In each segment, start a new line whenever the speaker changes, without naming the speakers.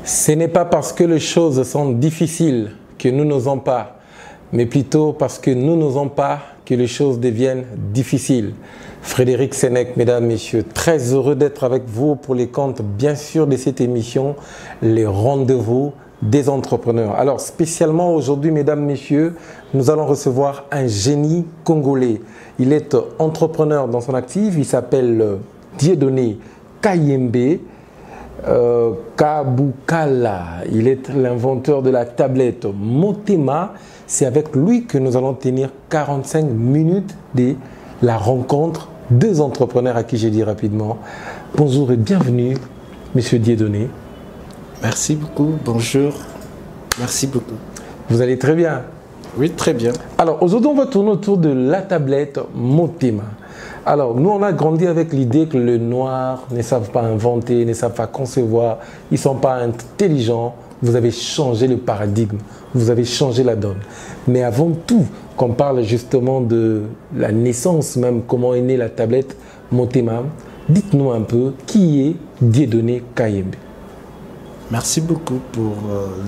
Ce n'est pas parce que les choses sont difficiles que nous n'osons pas, mais plutôt parce que nous n'osons pas que les choses deviennent difficiles. Frédéric Sénèque, mesdames, messieurs, très heureux d'être avec vous pour les comptes, bien sûr, de cette émission, les rendez-vous des entrepreneurs. Alors, spécialement aujourd'hui, mesdames, messieurs, nous allons recevoir un génie congolais. Il est entrepreneur dans son actif, il s'appelle Dieudonné Kayembe Kabukala. Il est l'inventeur de la tablette Motema. C'est avec lui que nous allons tenir 45 minutes de la rencontre. Deux entrepreneurs à qui j'ai dit rapidement bonjour et bienvenue, monsieur Dieudonné.
Merci beaucoup, bonjour, merci beaucoup.
Vous allez très bien?
Oui, très bien. Alors,
aujourd'hui, on va tourner autour de la tablette Motema. Alors, nous, on a grandi avec l'idée que les Noirs ne savent pas inventer, ne savent pas concevoir, ils ne sont pas intelligents. Vous avez changé le paradigme, vous avez changé la donne. Mais avant tout, qu'on parle justement de la naissance même, comment est née la tablette Motema, dites-nous un peu qui est Dieudonné Kayembe.
Merci beaucoup pour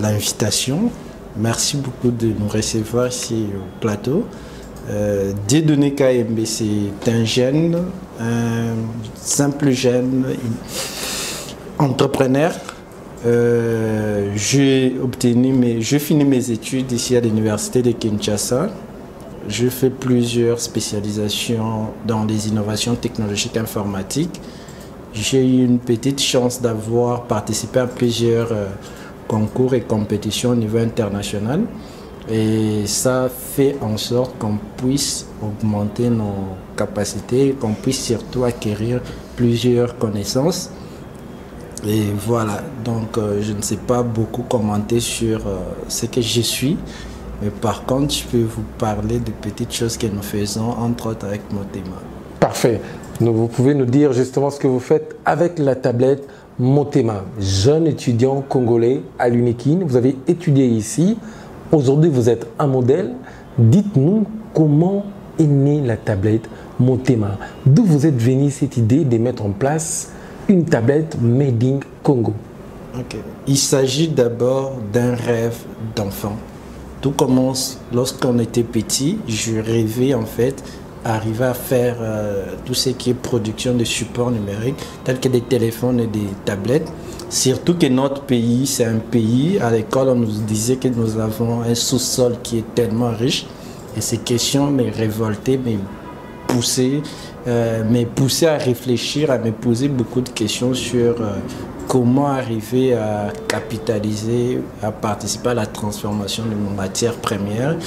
l'invitation. Merci beaucoup de nous recevoir ici au plateau. Dieudonné Kayembe, c'est un jeune, un simple jeune entrepreneur. J'ai fini mes études ici à l'université de Kinshasa. Je fais plusieurs spécialisations dans les innovations technologiques informatiques. J'ai eu une petite chance d'avoir participé à plusieurs concours et compétitions au niveau international. Et ça fait en sorte qu'on puisse augmenter nos capacités, qu'on puisse surtout acquérir plusieurs connaissances. Et voilà, donc je ne sais pas beaucoup commenter sur ce que je suis, mais par contre, je peux vous parler de petites choses que nous faisons, entre autres avec Motema.
Parfait. Vous pouvez nous dire justement ce que vous faites avec la tablette Motema. Jeune étudiant congolais à l'UNIKIN, vous avez étudié ici. Aujourd'hui, vous êtes un modèle. Dites-nous comment est née la tablette Motema. D'où vous êtes venu cette idée de mettre en place une tablette Made in Congo?
Il s'agit d'abord d'un rêve d'enfant. Tout commence lorsqu'on était petit. Je rêvais en fait arriver à faire tout ce qui est production de supports numériques tels que des téléphones et des tablettes. Surtout que notre pays, c'est un pays, à l'école on nous disait que nous avons un sous-sol qui est tellement riche. Et ces questions me révoltaient, me poussaient à réfléchir, à me poser beaucoup de questions sur comment arriver à capitaliser, à participer à la transformation de nos matières premières.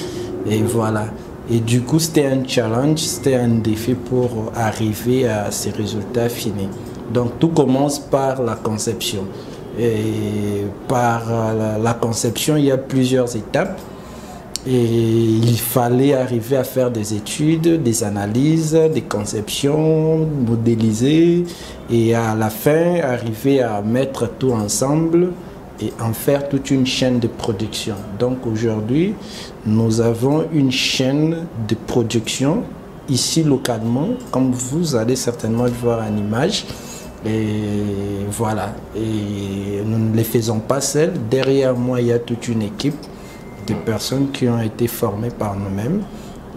Et voilà. Et du coup, c'était un challenge, c'était un défi pour arriver à ces résultats finis. Donc, tout commence par la conception. Et par la conception, il y a plusieurs étapes. Et il fallait arriver à faire des études, des analyses, des conceptions, modéliser. Et à la fin, arriver à mettre tout ensemble et en faire toute une chaîne de production. Donc aujourd'hui, nous avons une chaîne de production ici localement, comme vous allez certainement le voir en image. Et voilà, et nous ne les faisons pas seuls. Derrière moi, il y a toute une équipe de personnes qui ont été formées par nous-mêmes.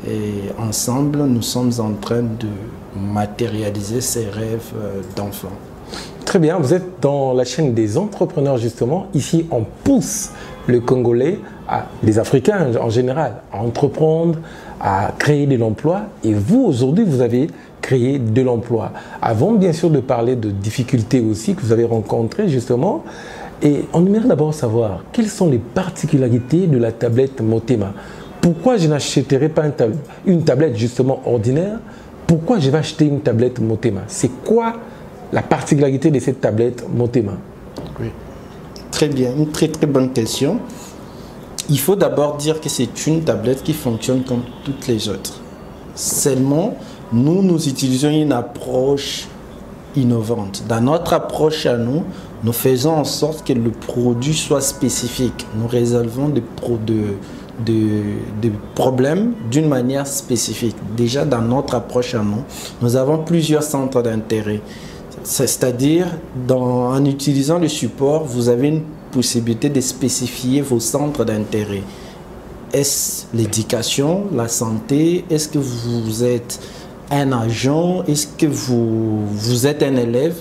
Et ensemble, nous sommes en train de matérialiser ces rêves d'enfants.
Très bien, vous êtes dans la chaîne des entrepreneurs justement. Ici, on pousse le Congolais, les Africains en général, à entreprendre, à créer de l'emploi. Et vous, aujourd'hui, vous avez créé de l'emploi. Avant, bien sûr, de parler de difficultés aussi que vous avez rencontrées justement, et on aimerait d'abord savoir quelles sont les particularités de la tablette Motema. Pourquoi je n'achèterais pas une tablette justement ordinaire? Pourquoi je vais acheter une tablette Motema? C'est quoi la particularité de cette tablette Motema?
Oui, très bien, une très bonne question. Il faut d'abord dire que c'est une tablette qui fonctionne comme toutes les autres. Seulement, nous utilisons une approche innovante. Dans notre approche à nous, nous faisons en sorte que le produit soit spécifique. Nous résolvons des problèmes d'une manière spécifique. Déjà, dans notre approche à nous, nous avons plusieurs centres d'intérêt. C'est-à-dire, en utilisant le support, vous avez une possibilité de spécifier vos centres d'intérêt. Est-ce l'éducation, la santé? Est-ce que vous êtes un agent? Est-ce que vous êtes un élève?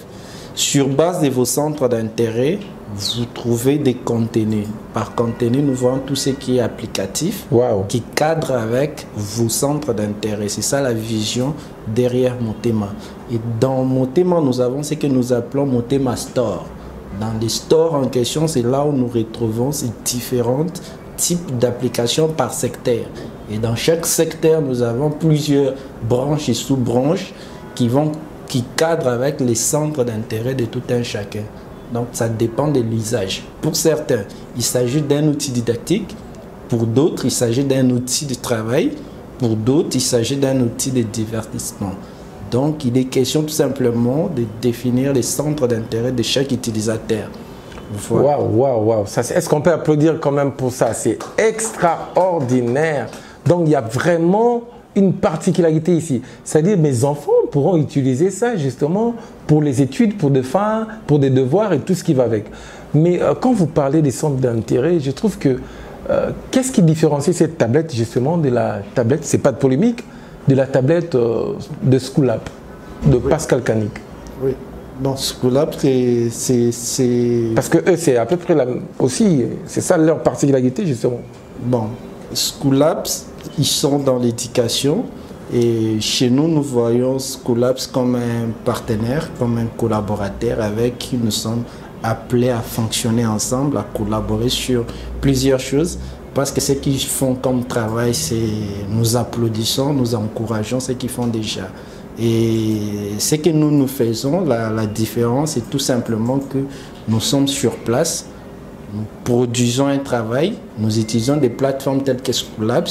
Sur base de vos centres d'intérêt, vous trouvez des contenus. Par contenu, nous voyons tout ce qui est applicatif, qui cadre avec vos centres d'intérêt. C'est ça la vision derrière Motema. Et dans Motema, nous avons ce que nous appelons Motema Store. Dans les stores en question, c'est là où nous retrouvons ces différents types d'applications par secteur. Et dans chaque secteur, nous avons plusieurs branches et sous-branches qui cadrent avec les centres d'intérêt de tout un chacun. Donc ça dépend de l'usage. Pour certains, il s'agit d'un outil didactique. Pour d'autres, il s'agit d'un outil de travail. Pour d'autres, il s'agit d'un outil de divertissement. Donc il est question tout simplement de définir les centres d'intérêt de chaque utilisateur.
Waouh. Est-ce qu'on peut applaudir quand même pour ça? C'est extraordinaire. Donc il y a vraiment une particularité ici. C'est-à-dire mes enfants pourront utiliser ça justement pour les études, pour des fins, pour des devoirs et tout ce qui va avec. Mais quand vous parlez des centres d'intérêt, je trouve que qu'est-ce qui différencie cette tablette justement de la tablette, c'est pas de polémique, de la tablette de Schoolab, de Pascal Canik?
Oui. Dans Schoolab, c'est...
Parce que eux, c'est à peu près aussi, c'est ça leur particularité justement.
Bon, Schoolab, ils sont dans l'éducation et chez nous, nous voyons Schoolab comme un partenaire, comme un collaborateur avec qui nous sommes appelés à fonctionner ensemble, à collaborer sur plusieurs choses. Parce que ce qu'ils font comme travail, c'est nous applaudissons, nous encourageons ce qu'ils font déjà. Et ce que nous faisons, la différence, c'est tout simplement que nous sommes sur place, nous produisons un travail, nous utilisons des plateformes telles que Schoolab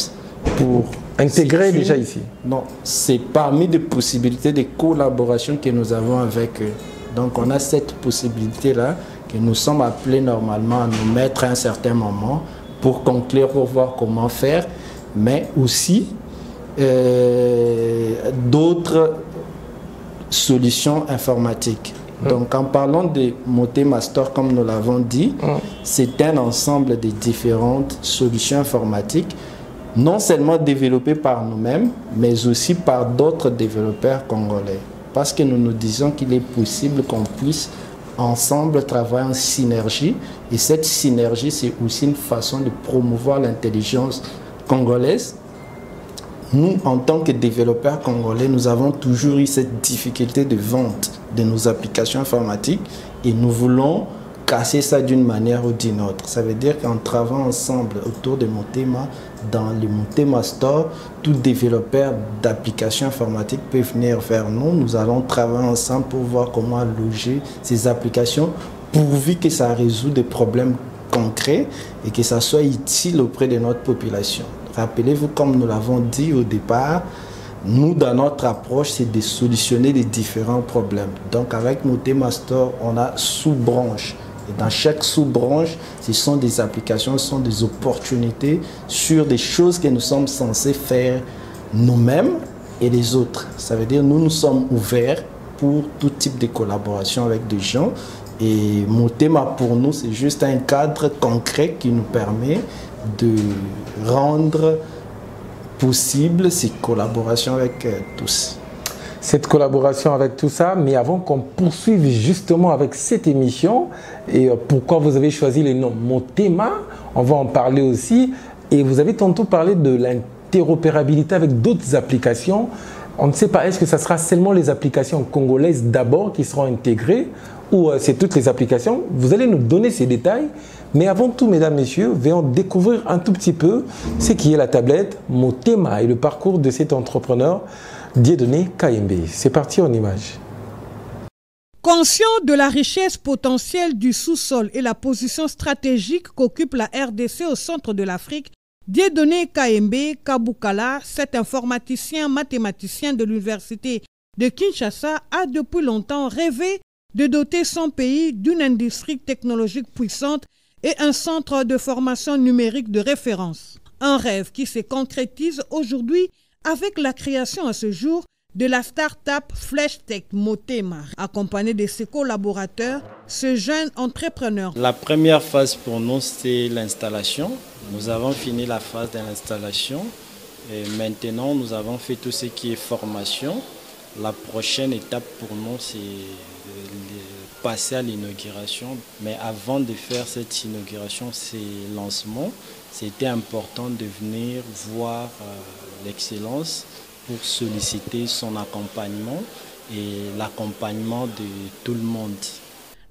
pour
intégrer déjà ici.
Non, c'est parmi les possibilités de collaboration que nous avons avec eux. Donc on a cette possibilité-là que nous sommes appelés normalement à nous mettre à un certain moment pour conclure, pour voir comment faire, mais aussi d'autres solutions informatiques. Donc en parlant de Motema Store, comme nous l'avons dit, c'est un ensemble de différentes solutions informatiques, non seulement développées par nous-mêmes, mais aussi par d'autres développeurs congolais. Parce que nous nous disons qu'il est possible qu'on puisse ensemble travailler en synergie. Et cette synergie, c'est aussi une façon de promouvoir l'intelligence congolaise. Nous, en tant que développeurs congolais, nous avons toujours eu cette difficulté de vente de nos applications informatiques et nous voulons casser ça d'une manière ou d'une autre. Ça veut dire qu'en travaillant ensemble autour de Motema, dans le Motema Store, tout développeur d'applications informatiques peut venir vers nous. Nous allons travailler ensemble pour voir comment loger ces applications pourvu que ça résout des problèmes concrets et que ça soit utile auprès de notre population. Rappelez-vous, comme nous l'avons dit au départ, nous, dans notre approche, c'est de solutionner les différents problèmes. Donc, avec Motema Store, on a sous-branches. Et dans chaque sous-branche, ce sont des applications, ce sont des opportunités sur des choses que nous sommes censés faire nous-mêmes et les autres. Ça veut dire que nous sommes ouverts pour tout type de collaboration avec des gens. Et Motema, pour nous, c'est juste un cadre concret qui nous permet de rendre possible ces collaborations avec tous.
Cette collaboration avec tout ça, mais avant qu'on poursuive justement avec cette émission, et pourquoi vous avez choisi le nom Motema, on va en parler aussi, et vous avez tantôt parlé de l'interopérabilité avec d'autres applications. On ne sait pas, est-ce que ça sera seulement les applications congolaises d'abord qui seront intégrées, ou c'est toutes les applications? Vous allez nous donner ces détails. Mais avant tout, mesdames, messieurs, venons découvrir un tout petit peu ce qui est la tablette Motema et le parcours de cet entrepreneur Dieudonné Kayembe. C'est parti en image.
Conscient de la richesse potentielle du sous-sol et la position stratégique qu'occupe la RDC au centre de l'Afrique, Dieudonné Kayembe Kabukala, cet informaticien mathématicien de l'université de Kinshasa, a depuis longtemps rêvé de doter son pays d'une industrie technologique puissante et un centre de formation numérique de référence. Un rêve qui se concrétise aujourd'hui avec la création à ce jour de la start-up FleshTech Motema. Accompagné de ses collaborateurs, ce jeune entrepreneur.
La première phase pour nous, c'est l'installation. Nous avons fini la phase de l'installation et maintenant nous avons fait tout ce qui est formation. La prochaine étape pour nous, c'est passer à l'inauguration. Mais avant de faire cette inauguration, ce lancement, c'était important de venir voir l'excellence pour solliciter son accompagnement et l'accompagnement de tout le monde.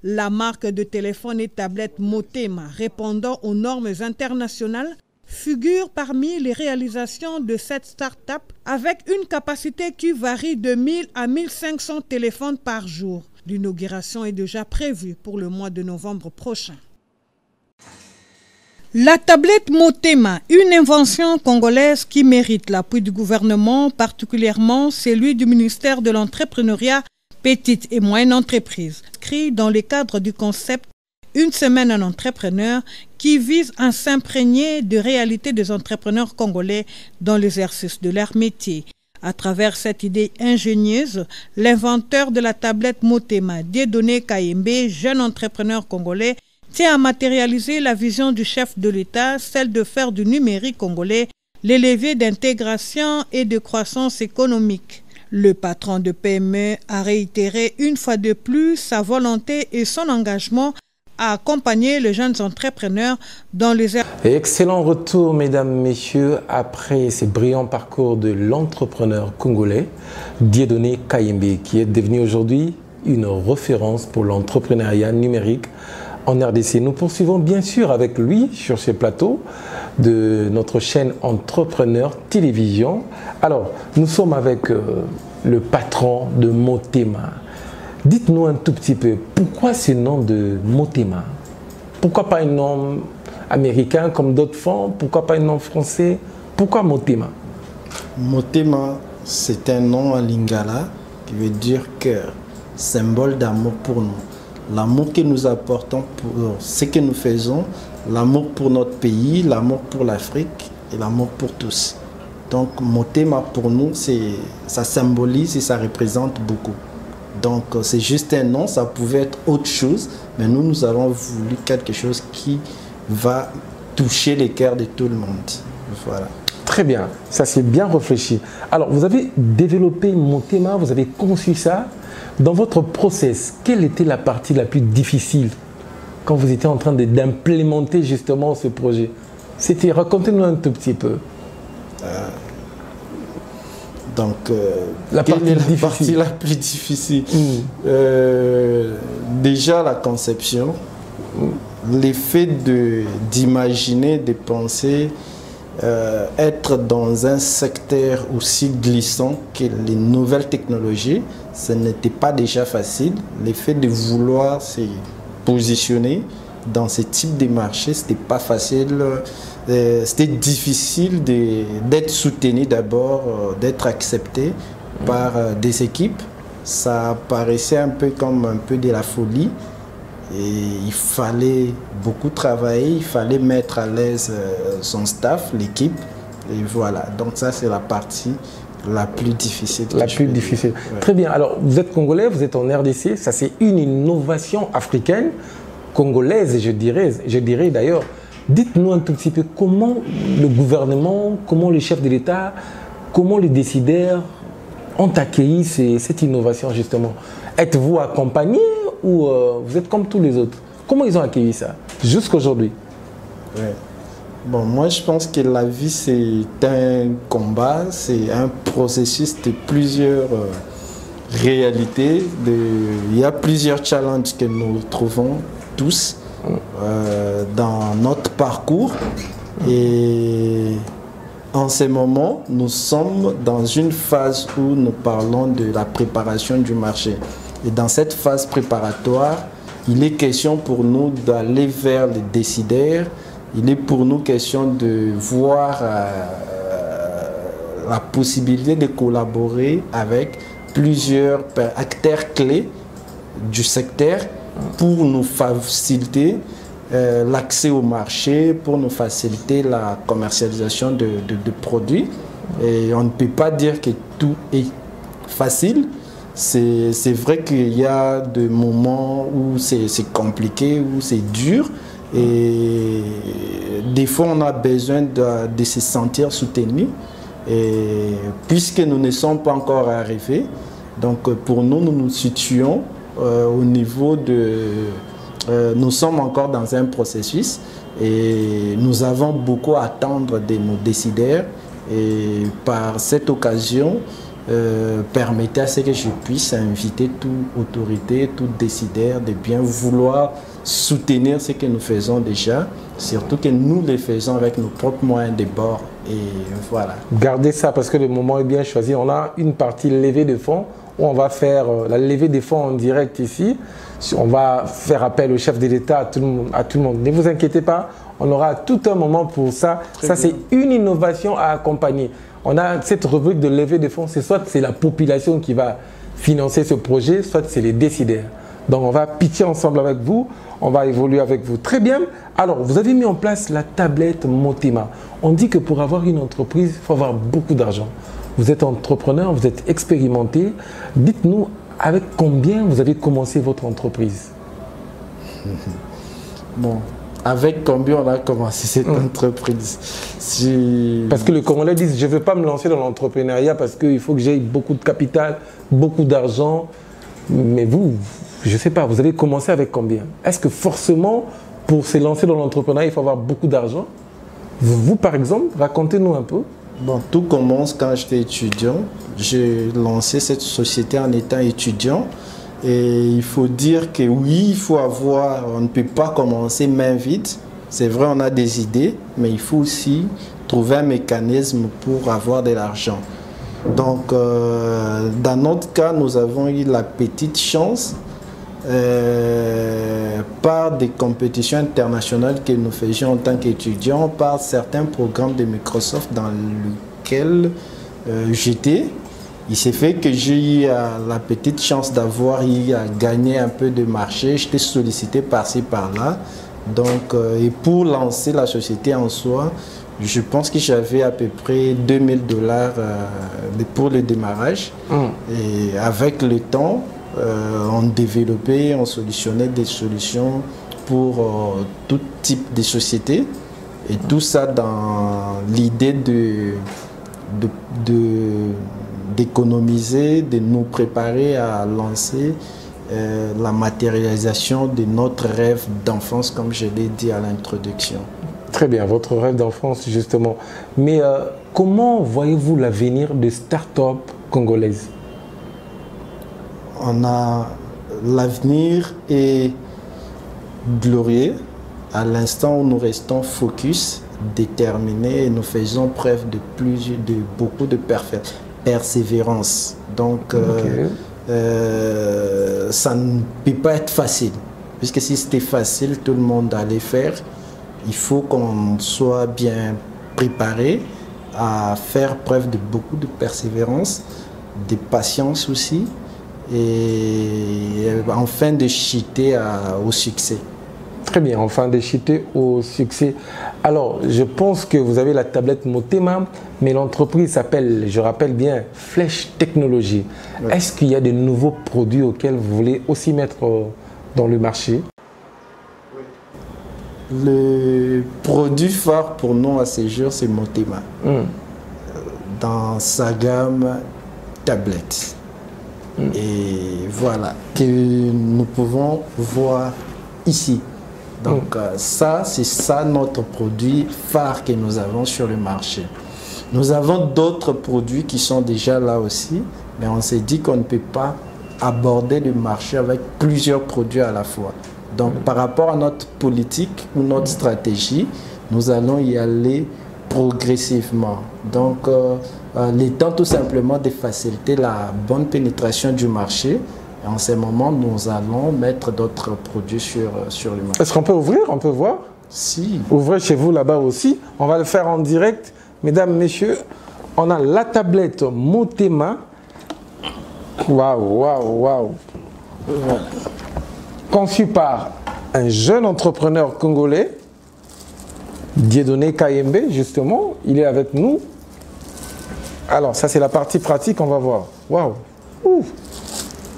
La marque de téléphone et tablette Motema, répondant aux normes internationales, figure parmi les réalisations de cette start-up avec une capacité qui varie de 1000 à 1500 téléphones par jour. L'inauguration est déjà prévue pour le mois de novembre prochain. La tablette Motema, une invention congolaise qui mérite l'appui du gouvernement, particulièrement celui du ministère de l'entrepreneuriat, petites et moyennes entreprises, inscrit dans le cadre du concept Une semaine en entrepreneur qui vise à s'imprégner de réalités des entrepreneurs congolais dans l'exercice de leur métier. À travers cette idée ingénieuse, l'inventeur de la tablette Motema, Dieudonné Kayembe, jeune entrepreneur congolais, tient à matérialiser la vision du chef de l'État, celle de faire du numérique congolais les leviers d'intégration et de croissance économique. Le patron de PME a réitéré une fois de plus sa volonté et son engagement à accompagner les jeunes entrepreneurs dans les...
Excellent retour, mesdames, messieurs, après ce brillant parcours de l'entrepreneur congolais Dieudonné Kayembe, qui est devenu aujourd'hui une référence pour l'entrepreneuriat numérique en RDC. Nous poursuivons bien sûr avec lui sur ce plateau de notre chaîne Entrepreneur Télévision. Alors, nous sommes avec le patron de Motema. Dites-nous un tout petit peu, pourquoi ce nom de Motema? Pourquoi pas un nom américain comme d'autres font? Pourquoi pas un nom français? Pourquoi Motema?
Motema, c'est un nom en lingala qui veut dire cœur, symbole d'amour pour nous. L'amour que nous apportons pour ce que nous faisons, l'amour pour notre pays, l'amour pour l'Afrique et l'amour pour tous. Donc Motema pour nous, ça symbolise et ça représente beaucoup. Donc c'est juste un nom, ça pouvait être autre chose, mais nous avons voulu quelque chose qui va toucher les cœurs de tout le monde. Voilà.
Très bien, ça c'est bien réfléchi. Alors vous avez développé Motema, vous avez conçu ça. Dans votre process, quelle était la partie la plus difficile quand vous étiez en train d'implémenter justement ce projet? Racontez-nous un tout petit peu.
Quelle est la partie la plus difficile? Déjà la conception, l'effet d'imaginer, de penser, être dans un secteur aussi glissant que les nouvelles technologies, ce n'était pas déjà facile. L'effet de vouloir se positionner dans ce type de marché, ce n'était pas facile. C'était difficile d'être soutenu d'abord, d'être accepté par des équipes. Ça paraissait un peu comme un peu de la folie. Et il fallait beaucoup travailler, il fallait mettre à l'aise son staff, l'équipe. Et voilà, donc ça c'est la partie la plus difficile.
La plus difficile. Ouais. Très bien, alors vous êtes congolais, vous êtes en RDC, ça c'est une innovation africaine, congolaise je dirais d'ailleurs. Dites-nous un tout petit peu comment le gouvernement, comment les chefs de l'État, comment les décideurs ont accueilli cette innovation justement. Êtes-vous accompagné ou vous êtes comme tous les autres? Comment ils ont accueilli ça jusqu'aujourd'hui?
Ouais. Bon, moi je pense que la vie c'est un combat, c'est un processus de plusieurs réalités. Il y a plusieurs challenges que nous trouvons tous dans notre parcours. Et en ce moment, nous sommes dans une phase où nous parlons de la préparation du marché. Et dans cette phase préparatoire, il est question pour nous d'aller vers les décideurs. Il est pour nous question de voir la possibilité de collaborer avec plusieurs acteurs clés du secteur pour nous faciliter l'accès au marché, pour nous faciliter la commercialisation de produits. Et on ne peut pas dire que tout est facile. C'est vrai qu'il y a des moments où c'est compliqué, où c'est dur. Et des fois, on a besoin de se sentir soutenu. Et puisque nous ne sommes pas encore arrivés, donc pour nous, nous nous situons au niveau de... nous sommes encore dans un processus et nous avons beaucoup à attendre de nos décideurs. Et par cette occasion, permettez à ce que je puisse inviter toute autorité, tout décideur de bien vouloir soutenir ce que nous faisons déjà, surtout que nous le faisons avec nos propres moyens de bord. Et voilà.
Gardez ça parce que le moment est bien choisi. On a une partie levée de fonds où on va faire la levée des fonds en direct ici. On va faire appel au chef de l'État, à tout le monde. Ne vous inquiétez pas, on aura tout un moment pour ça. Ça, c'est une innovation à accompagner. On a cette rubrique de levée de fonds, c'est soit c'est la population qui va financer ce projet, soit c'est les décideurs. Donc on va pitcher ensemble avec vous, on va évoluer avec vous. Très bien. Alors, vous avez mis en place la tablette Motema. On dit que pour avoir une entreprise, il faut avoir beaucoup d'argent. Vous êtes entrepreneur, vous êtes expérimenté. Dites-nous, avec combien vous avez commencé votre entreprise?
Bon, avec combien on a commencé cette entreprise?
Parce que les Congolais disent, je ne veux pas me lancer dans l'entrepreneuriat parce qu'il faut que j'aie beaucoup de capital, beaucoup d'argent. Mais vous, je ne sais pas, vous avez commencé avec combien? Est-ce que forcément, pour se lancer dans l'entrepreneuriat, il faut avoir beaucoup d'argent? Vous, par exemple, racontez-nous un peu.
Bon, tout commence quand j'étais étudiant. J'ai lancé cette société en étant étudiant. Et il faut dire que oui, on ne peut pas commencer main vide. C'est vrai, on a des idées, mais il faut aussi trouver un mécanisme pour avoir de l'argent. Donc, dans notre cas, nous avons eu la petite chance, par des compétitions internationales que nous faisions en tant qu'étudiants, par certains programmes de Microsoft dans lesquels j'étais. Il s'est fait que j'ai eu la petite chance d'avoir gagné un peu de marché. J'étais sollicité par-ci, par-là. Donc, et pour lancer la société en soi, je pense que j'avais à peu près 2000 $ pour le démarrage. Et avec le temps, on développait, on solutionnait des solutions pour tout type de société. Et tout ça dans l'idée d'économiser, de nous préparer à lancer la matérialisation de notre rêve d'enfance, comme je l'ai dit à l'introduction.
Très bien, votre rêve d'enfance justement. Mais comment voyez-vous l'avenir des start-up congolaises?
L'avenir est glorieux à l'instant où nous restons focus, déterminés et nous faisons preuve de beaucoup de persévérance. Donc, ça ne peut pas être facile, puisque si c'était facile, tout le monde allait faire. Il faut qu'on soit bien préparé à faire preuve de beaucoup de persévérance, de patience aussi, et enfin de chuter au succès.
Très bien, enfin de chuter au succès. Alors, je pense que vous avez la tablette Motema, mais l'entreprise s'appelle, je rappelle bien, Flèche Technologie. Oui. Est-ce qu'il y a de nouveaux produits auxquels vous voulez aussi mettre dans le marché?
Le produit phare pour nous à ce jour, c'est Motema. Dans sa gamme tablette. Et voilà, que nous pouvons voir ici. Donc ça, c'est ça notre produit phare que nous avons sur le marché. Nous avons d'autres produits qui sont déjà là aussi, mais on s'est dit qu'on ne peut pas aborder le marché avec plusieurs produits à la fois. Donc par rapport à notre politique ou notre stratégie, nous allons y aller progressivement. Donc l'étant tout simplement de faciliter la bonne pénétration du marché. Et en ce moment, nous allons mettre d'autres produits sur le marché.
Est-ce qu'on peut ouvrir? On peut voir?
Si.
Ouvrez chez vous là-bas aussi. On va le faire en direct. Mesdames, messieurs, on a la tablette Motema. Waouh, waouh, waouh. Conçue par un jeune entrepreneur congolais, Dieudonné Kayembe, justement. Il est avec nous. Alors, ça, c'est la partie pratique, on va voir. Waouh. Ouh.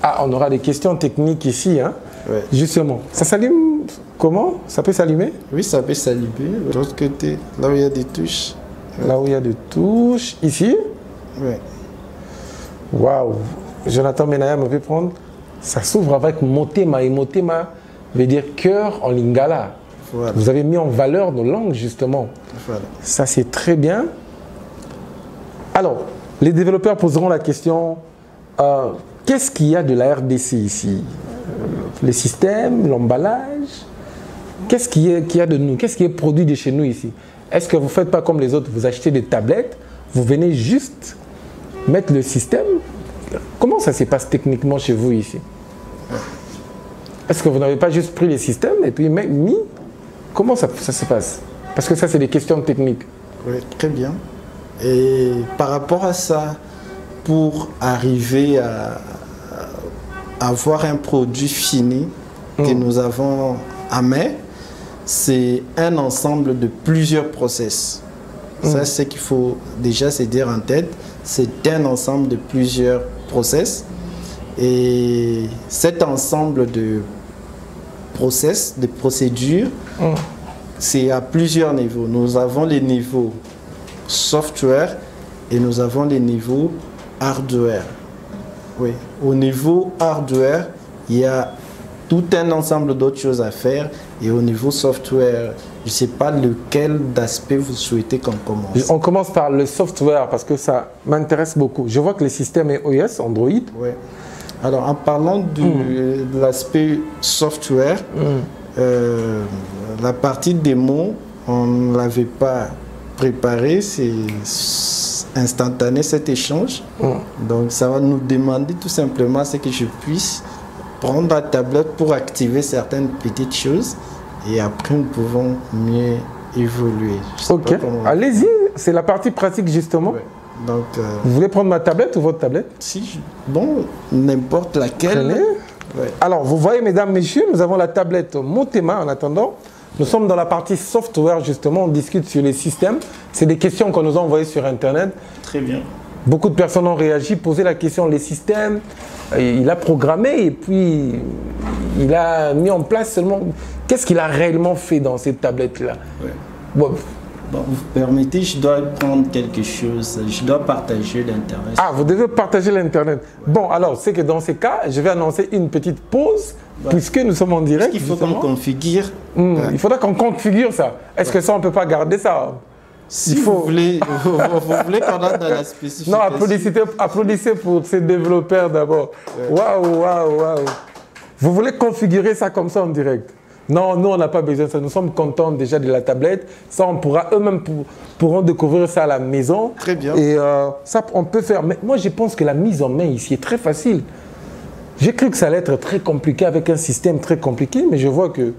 Ah, on aura des questions techniques ici, hein.
Ouais.
Justement. Ça s'allume comment? Ça peut s'allumer?
Oui, ça peut s'allumer. De l'autre côté, là où il y a des touches.
Là où il y a des touches. Ici?
Oui.
Waouh. Jonathan Menaya me fait prendre. Ça s'ouvre avec Motema. Et Motema veut dire cœur en lingala.
Voilà.
Vous avez mis en valeur nos langues, justement.
Voilà. Ça,
c'est très bien. Alors, les développeurs poseront la question, qu'est-ce qu'il y a de la RDC ici? Les systèmes, l'emballage? Qu'est-ce qu'il y a de nous? Qu'est-ce qui est produit de chez nous ici? Est-ce que vous ne faites pas comme les autres? Vous achetez des tablettes, vous venez juste mettre le système? Comment ça se passe techniquement chez vous ici? Est-ce que vous n'avez pas juste pris les systèmes et puis mis? Comment ça se passe? Parce que ça, c'est des questions techniques.
Oui, très bien. Et par rapport à ça, pour arriver à avoir un produit fini que nous avons à main, c'est un ensemble de plusieurs process. Ça, c'est qu'il faut déjà se dire en tête. C'est un ensemble de plusieurs process. Et cet ensemble de process, de procédures, c'est à plusieurs niveaux. Nous avons les niveaux software et nous avons les niveaux hardware. Oui. Au niveau hardware, il y a tout un ensemble d'autres choses à faire. Et au niveau software, je ne sais pas lequel d'aspect vous souhaitez qu'on commence.
On commence par le software parce que ça m'intéresse beaucoup. Je vois que les systèmes iOS, Android.
Oui. Alors, en parlant de l'aspect software, la partie démo, on ne l'avait pas préparée, c'est instantané cet échange. Donc, ça va nous demander tout simplement ce que je puisse prendre la tablette pour activer certaines petites choses et après nous pouvons mieux évoluer.
Ok, allez-y, c'est la partie pratique justement.
Ouais. Donc,
vous voulez prendre ma tablette ou votre tablette?
Si, bon, n'importe laquelle.
Ouais. Alors, vous voyez, mesdames, messieurs, nous avons la tablette Motema en attendant. Nous sommes dans la partie software, justement, on discute sur les systèmes. C'est des questions qu'on nous a envoyées sur Internet.
Très bien.
Beaucoup de personnes ont réagi, posé la question, les systèmes. Il a programmé et puis il a mis en place seulement... Qu'est-ce qu'il a réellement fait dans cette tablette-là?
Ouais. Bon, vous permettez, je dois prendre quelque chose, je dois partager l'Internet.
Ah, vous devez partager l'Internet. Ouais. Bon, alors, c'est que dans ces cas, je vais annoncer une petite pause, puisque nous sommes en direct.
Il faut qu'on configure.
Il faudra qu'on configure ça. Est-ce que ça, on ne peut pas garder ça?
Si vous voulez qu'on entre dans la spécification.
Non, applaudissez pour ces développeurs d'abord. Waouh, waouh, waouh. Vous voulez configurer ça comme ça en direct? Non, nous, on n'a pas besoin de ça. Nous sommes contents déjà de la tablette. Ça, on pourra, eux-mêmes pourront découvrir ça à la maison.
Très bien.
Et ça, on peut faire. Mais moi, je pense que la mise en main ici est très facile. J'ai cru que ça allait être très compliqué avec un système très compliqué, mais je vois que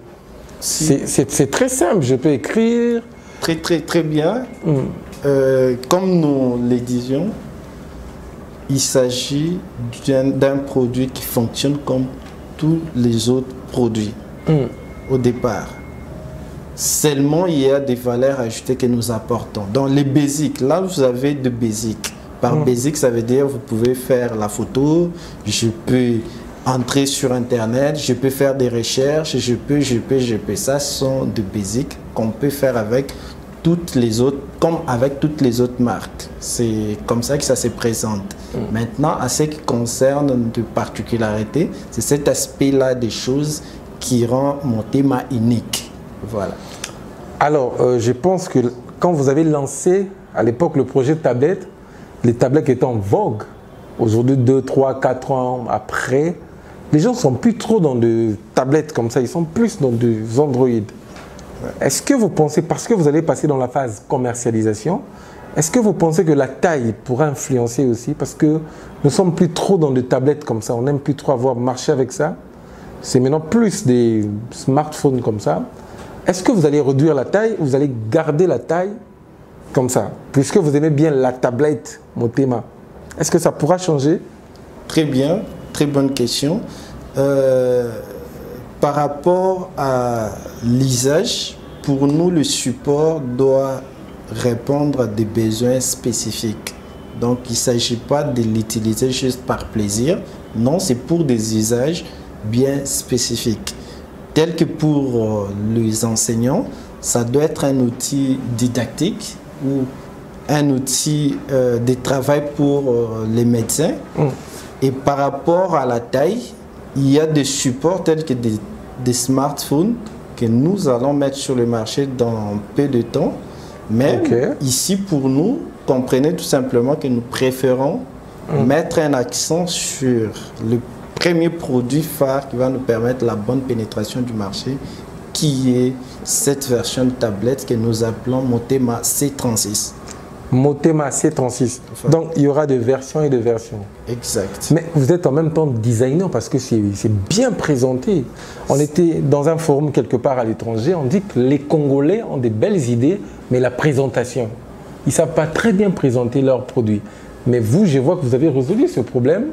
c'est très simple. Je peux écrire.
Très bien. Comme nous le disions, il s'agit d'un produit qui fonctionne comme tous les autres produits au départ. Seulement, il y a des valeurs ajoutées que nous apportons. Dans les basics, là, vous avez de basics. Par basic, ça veut dire que vous pouvez faire la photo, je peux entrer sur Internet, je peux faire des recherches, je peux. Ça, ce sont des basics qu'on peut faire avec toutes les autres, comme avec toutes les autres marques. C'est comme ça que ça se présente. Maintenant, à ce qui concerne de particularités, c'est cet aspect-là des choses qui rend Motema unique. Voilà.
Alors, je pense que quand vous avez lancé à l'époque le projet de tablette, les tablettes étaient en vogue. Aujourd'hui, 2, 3, 4 ans après, les gens ne sont plus trop dans des tablettes comme ça, ils sont plus dans des Android. Est-ce que vous pensez, parce que vous allez passer dans la phase commercialisation, est-ce que vous pensez que la taille pourra influencer aussi? Parce que nous ne sommes plus trop dans des tablettes comme ça, on n'aime plus trop avoir marché avec ça. C'est maintenant plus des smartphones comme ça. Est-ce que vous allez réduire la taille ou vous allez garder la taille comme ça? Puisque vous aimez bien la tablette Motema, est-ce que ça pourra changer?
Très bien, très bonne question. Par rapport à l'usage, pour nous, le support doit répondre à des besoins spécifiques Donc il ne s'agit pas de l'utiliser juste par plaisir. Non, c'est pour des usages bien spécifiques. Tel que pour les enseignants, ça doit être un outil didactique ou un outil de travail pour les médecins. Et par rapport à la taille, il y a des supports tels que des smartphones que nous allons mettre sur le marché dans peu de temps. Mais ici, pour nous, comprenez tout simplement que nous préférons mettre un accent sur le premier produit phare qui va nous permettre la bonne pénétration du marché, qui est cette version de tablette que nous appelons Motema C36.
Motema C36. Enfin, donc, il y aura des versions et des versions.
Exact.
Mais vous êtes en même temps designer parce que c'est bien présenté. On était dans un forum quelque part à l'étranger, on dit que les Congolais ont des belles idées, mais la présentation, ils ne savent pas très bien présenter leurs produits. Mais vous, je vois que vous avez résolu ce problème.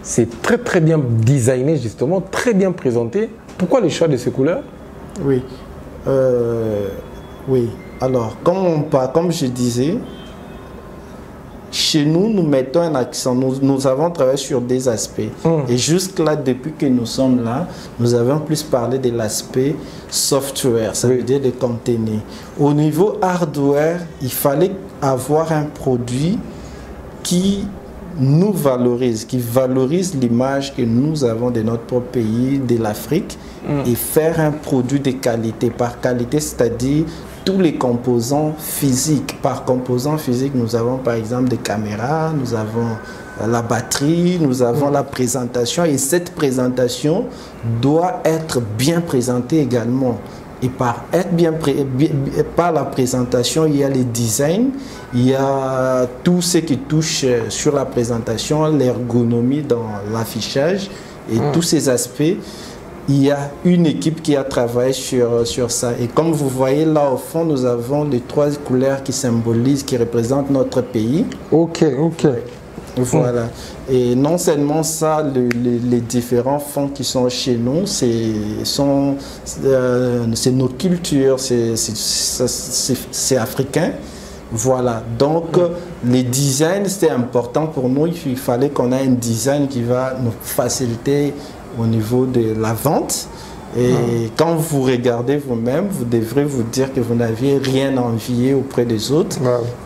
C'est très très bien designé justement, très bien présenté. Pourquoi le choix de ces couleurs?
Oui. Oui. Alors, comme je disais, chez nous, nous mettons un accent. Nous avons travaillé sur des aspects. Et jusque-là, depuis que nous sommes là, nous avons plus parlé de l'aspect software, ça veut dire des contenus. Au niveau hardware, il fallait avoir un produit qui nous valorise, qui valorise l'image que nous avons de notre propre pays, de l'Afrique, et faire un produit de qualité. Par qualité, c'est-à-dire tous les composants physiques. Par composants physiques, nous avons par exemple des caméras, nous avons la batterie, nous avons la présentation, et cette présentation doit être bien présentée également. Et par la présentation, il y a les designs, il y a tout ce qui touche sur la présentation, l'ergonomie dans l'affichage et tous ces aspects. Il y a une équipe qui a travaillé sur ça. Et comme vous voyez là au fond, nous avons les 3 couleurs qui symbolisent, qui représentent notre pays. Ok. Voilà. Et non seulement ça, les différents fonds qui sont chez nous, c'est nos cultures, c'est africain. Voilà. Donc, les designs, c'était important pour nous. Il fallait qu'on ait un design qui va nous faciliter au niveau de la vente. Et quand vous regardez vous-même, vous devrez vous dire que vous n'aviez rien à envier auprès des autres.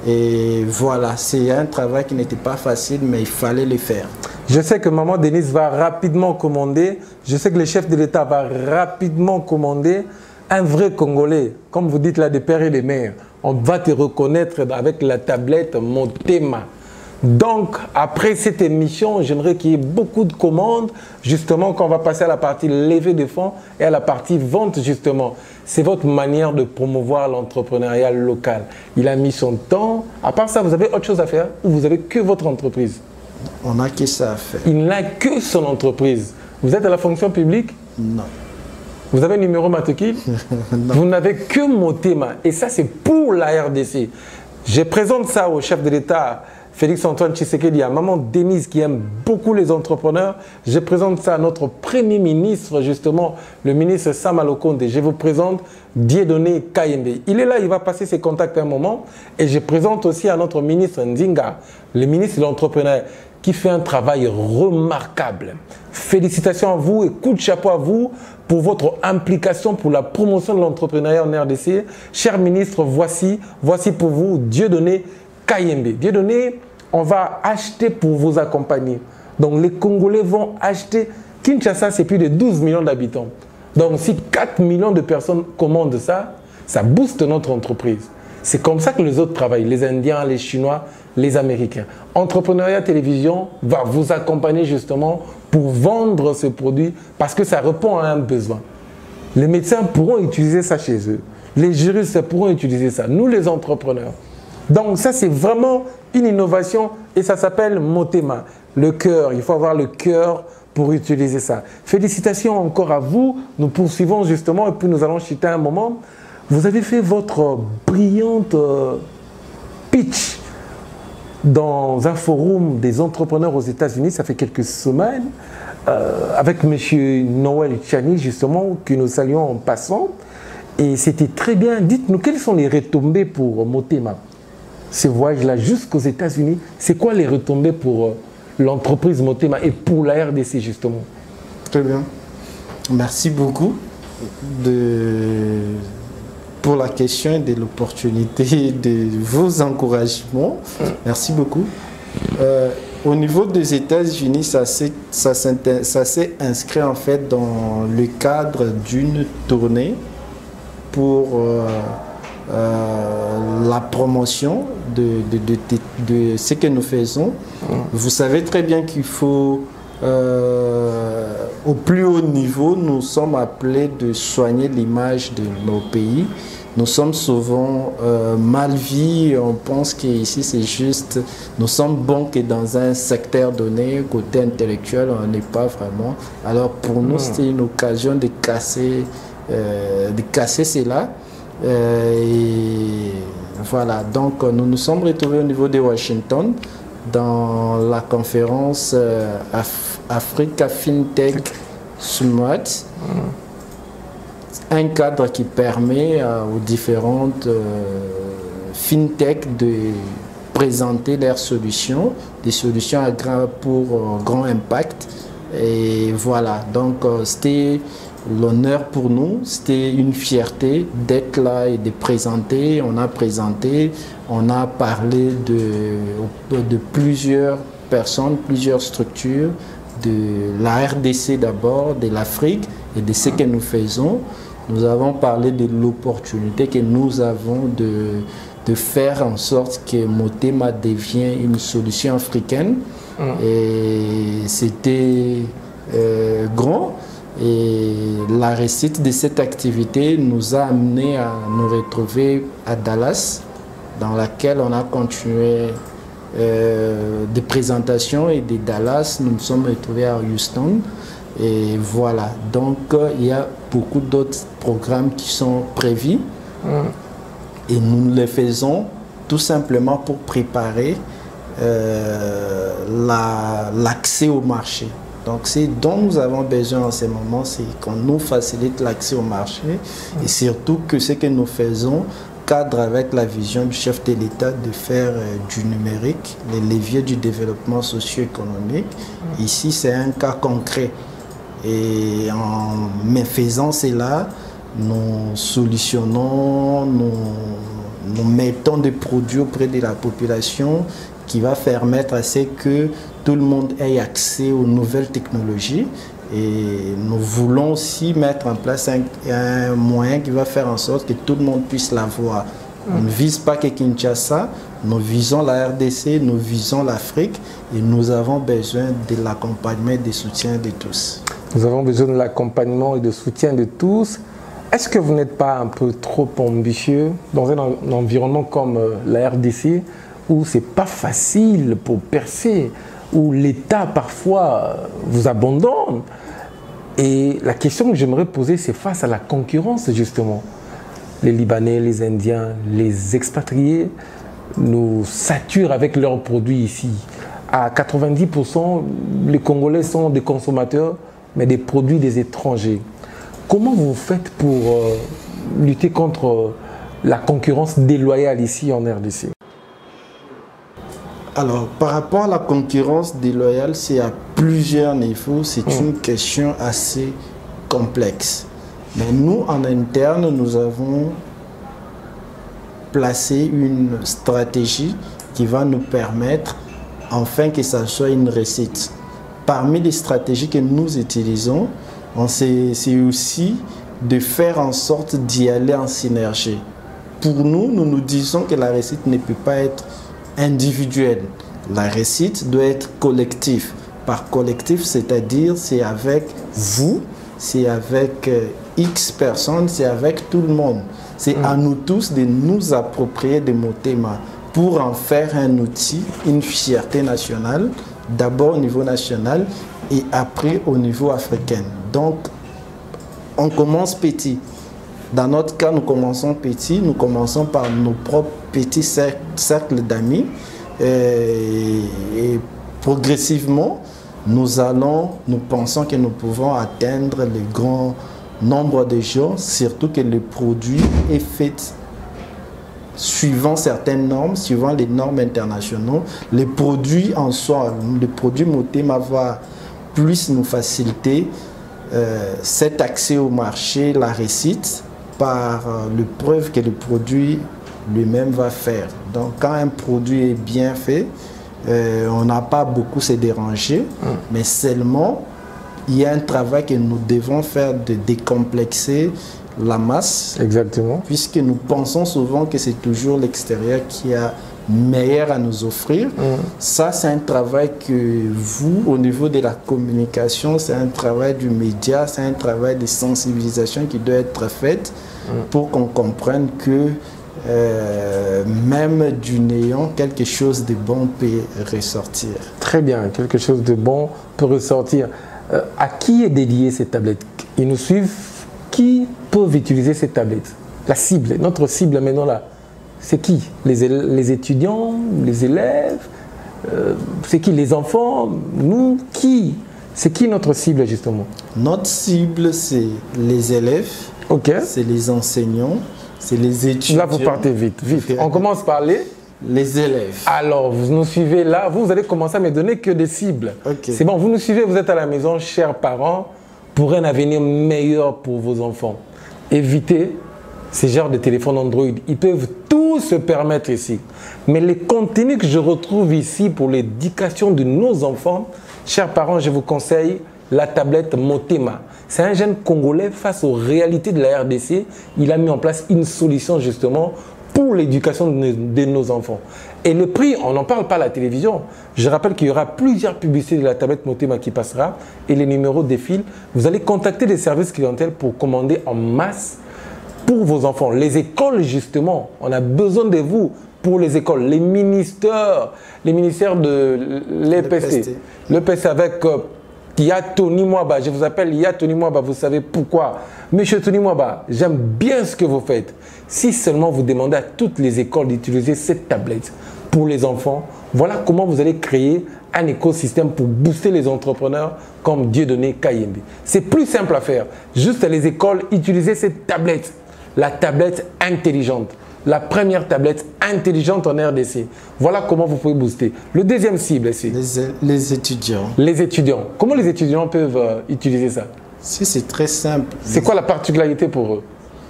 Et voilà, c'est un travail qui n'était pas facile, mais il fallait le faire.
Je sais que Maman Denise va rapidement commander, je sais que le chef de l'État va rapidement commander un vrai Congolais, comme vous dites là, des pères et des mères. On va te reconnaître avec la tablette Motema. Donc, après cette émission, j'aimerais qu'il y ait beaucoup de commandes, justement, quand on va passer à la partie levée de fonds et à la partie vente, justement. C'est votre manière de promouvoir l'entrepreneuriat local. Il a mis son temps. À part ça, vous avez autre chose à faire ou vous avez que votre entreprise?
On n'a que ça à faire.
Il n'a que son entreprise. Vous êtes à la fonction publique?
Non.
Vous avez un numéro matricule? Vous n'avez que Motema. Et ça, c'est pour la RDC. Je présente ça au chef de l'État, Félix-Antoine Tshisekedi, à Maman Denise qui aime beaucoup les entrepreneurs. Je présente ça à notre Premier ministre, justement, le ministre Sama Lokonde. Je vous présente Dieudonné Kayembe. Il est là, il va passer ses contacts un moment. Et je présente aussi à notre ministre Ndinga, le ministre de l'Entrepreneuriat, qui fait un travail remarquable. Félicitations à vous et coup de chapeau à vous pour votre implication pour la promotion de l'entrepreneuriat en RDC. Cher ministre, voici pour vous Dieudonné Kayembe. Dieudonné, on va acheter pour vous accompagner. Donc les Congolais vont acheter. Kinshasa, c'est plus de 12 millions d'habitants. Donc si 4 millions de personnes commandent ça, ça booste notre entreprise. C'est comme ça que les autres travaillent, les Indiens, les Chinois, les Américains. Entrepreneuriat Télévision va vous accompagner justement pour vendre ce produit parce que ça répond à un besoin. Les médecins pourront utiliser ça chez eux. Les juristes pourront utiliser ça. Nous, les entrepreneurs. Donc ça, c'est vraiment une innovation et ça s'appelle Motema. Le cœur, il faut avoir le cœur pour utiliser ça. Félicitations encore à vous. Nous poursuivons justement et puis nous allons chuter un moment. Vous avez fait votre brillante pitch dans un forum des entrepreneurs aux États-Unis, ça fait quelques semaines, avec M. Noël Tchani, justement, que nous saluons en passant. Et c'était très bien. Dites-nous, quelles sont les retombées pour Motema? ce voyage-là jusqu'aux États-Unis, c'est quoi les retombées pour l'entreprise Motema et pour la RDC justement?
Très bien. Merci beaucoup pour la question et de l'opportunité de vos encouragements. Merci beaucoup. Au niveau des États-Unis, ça s'est inscrit en fait dans le cadre d'une tournée pour la promotion de ce que nous faisons. Vous savez très bien qu'il faut, au plus haut niveau, nous sommes appelés de soigner l'image de nos pays. Nous sommes souvent mal vus, on pense qu'ici c'est juste, nous sommes bons que dans un secteur donné, côté intellectuel, on n'est pas vraiment. Alors pour nous, c'était une occasion de casser cela. Et voilà, donc nous nous sommes retrouvés au niveau de Washington dans la conférence Africa FinTech Summit. Un cadre qui permet aux différentes FinTech de présenter leurs solutions, des solutions pour grand impact. Et voilà, donc c'était l'honneur pour nous, c'était une fierté d'être là et de présenter. On a présenté, on a parlé de plusieurs personnes, plusieurs structures, de la RDC d'abord, de l'Afrique et de ce que nous faisons. Nous avons parlé de l'opportunité que nous avons de faire en sorte que Motema devienne une solution africaine. Et c'était grand. Et la réussite de cette activité nous a amené à nous retrouver à Dallas, dans laquelle on a continué des présentations, et de Dallas, nous nous sommes retrouvés à Houston. Et voilà, donc il y a beaucoup d'autres programmes qui sont prévus et nous les faisons tout simplement pour préparer l'accès au marché. Donc ce dont nous avons besoin en ce moment, c'est qu'on nous facilite l'accès au marché et surtout que ce que nous faisons cadre avec la vision du chef de l'État de faire du numérique, les leviers du développement socio-économique. Ici, c'est un cas concret. Et en faisant cela, nous solutionnons, nous mettons des produits auprès de la population qui va permettre à ce que tout le monde ait accès aux nouvelles technologies. Et nous voulons aussi mettre en place un moyen qui va faire en sorte que tout le monde puisse l'avoir. On ne vise pas que Kinshasa, nous visons la RDC, nous visons l'Afrique et nous avons besoin de l'accompagnement et du soutien de tous.
Nous avons besoin de l'accompagnement et de soutien de tous. Est-ce que vous n'êtes pas un peu trop ambitieux dans un environnement comme la RDC où ce n'est pas facile pour percer, où l'État parfois vous abandonne? Et la question que j'aimerais poser, c'est face à la concurrence justement. Les Libanais, les Indiens, les expatriés nous saturent avec leurs produits ici. À 90%, les Congolais sont des consommateurs, mais des produits des étrangers. Comment vous faites pour lutter contre la concurrence déloyale ici en RDC?
Alors, par rapport à la concurrence déloyale, c'est à plusieurs niveaux. C'est une question assez complexe. Mais nous, en interne, nous avons placé une stratégie qui va nous permettre, enfin, que ça soit une réussite. Parmi les stratégies que nous utilisons, c'est aussi de faire en sorte d'y aller en synergie. Pour nous, nous nous disons que la réussite ne peut pas être individuelle. La réussite doit être collective. Par collectif, c'est-à-dire c'est avec vous, c'est avec X personnes, c'est avec tout le monde. C'est à nous tous de nous approprier de Motema pour en faire un outil, une fierté nationale, d'abord au niveau national et après au niveau africain. Donc, on commence petit. Dans notre cas, nous commençons petit, nous commençons par nos propres petits cercles d'amis et progressivement, nous pensons que nous pouvons atteindre le grand nombre de gens, surtout que le produit est fait suivant certaines normes, suivant les normes internationales. Les produits en soi, le produit Motema va plus nous faciliter cet accès au marché, la réussite, par le preuve que le produit lui-même va faire. Donc quand un produit est bien fait, on n'a pas beaucoup à se déranger, mais seulement il y a un travail que nous devons faire de décomplexer la masse.
Exactement.
Puisque nous pensons souvent que c'est toujours l'extérieur qui a meilleur à nous offrir. Ça, c'est un travail que vous, au niveau de la communication, c'est un travail du média, c'est un travail de sensibilisation qui doit être fait pour qu'on comprenne que même du néant, quelque chose de bon peut ressortir. Très bien,
quelque chose de bon peut ressortir. À qui est dédiée cette tablette? Ils nous suivent. Qui peuvent utiliser ces tablettes? La cible, notre cible maintenant là, c'est qui? Les étudiants, les élèves, c'est qui? Les enfants? Nous, qui? C'est qui notre cible justement?
Notre cible, c'est les élèves, c'est les enseignants, c'est les étudiants.
Là, vous partez vite, vite. On commence par
les élèves.
Alors, vous nous suivez là, vous allez commencer à me donner que des cibles. C'est bon, vous nous suivez, vous êtes à la maison, chers parents, pour un avenir meilleur pour vos enfants. Évitez ces genres de téléphones Android. Ils peuvent tout se permettre ici. Mais les contenus que je retrouve ici pour l'éducation de nos enfants, chers parents, je vous conseille la tablette Motema. C'est un jeune Congolais face aux réalités de la RDC. Il a mis en place une solution justement pour l'éducation de nos enfants. Et le prix, on n'en parle pas à la télévision. Je rappelle qu'il y aura plusieurs publicités de la tablette Motema qui passera et les numéros défilent. Vous allez contacter des services clientèle pour commander en masse pour vos enfants. Les écoles, justement, on a besoin de vous pour les écoles. Les ministères de l'EPC. L'EPC avec Tony Mwaba. Je vous appelle Tony Mwaba. Vous savez pourquoi? Monsieur Tony Mwaba, j'aime bien ce que vous faites. Si seulement vous demandez à toutes les écoles d'utiliser cette tablette pour les enfants, voilà comment vous allez créer un écosystème pour booster les entrepreneurs comme Dieudonné Kayembe. C'est plus simple à faire. Juste à les écoles, utiliser cette tablette. La tablette intelligente. La première tablette intelligente en RDC. Voilà comment vous pouvez booster. Le deuxième cible, c'est
les étudiants.
Les étudiants. Comment les étudiants peuvent utiliser ça?
C'est très simple.
C'est quoi la particularité pour eux?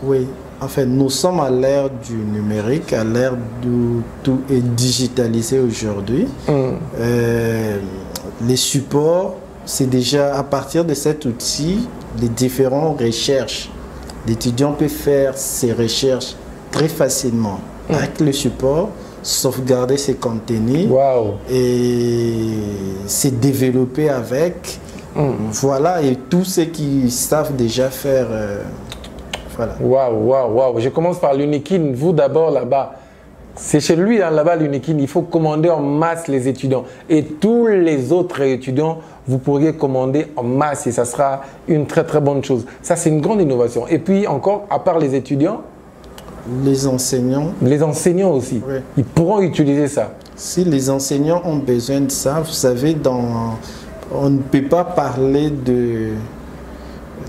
Oui, en fait, nous sommes à l'ère du numérique, à l'ère où tout est digitalisé aujourd'hui. Les supports, c'est déjà à partir de cet outil, les différentes recherches. L'étudiant peut faire ses recherches très facilement avec le support, sauvegarder ses contenus et se développer avec. Voilà, et tous ceux qui savent déjà faire. Voilà.
Waouh. Je commence par l'Unikin. Vous d'abord là-bas. C'est chez lui là-bas l'Unikin. Il faut commander en masse les étudiants. Et tous les autres étudiants, vous pourriez commander en masse et ça sera une très très bonne chose. Ça, c'est une grande innovation. Et puis encore, à part les étudiants,
les enseignants.
Les enseignants aussi.
Oui.
Ils pourront utiliser ça.
Si les enseignants ont besoin de ça, vous savez, on ne peut pas parler de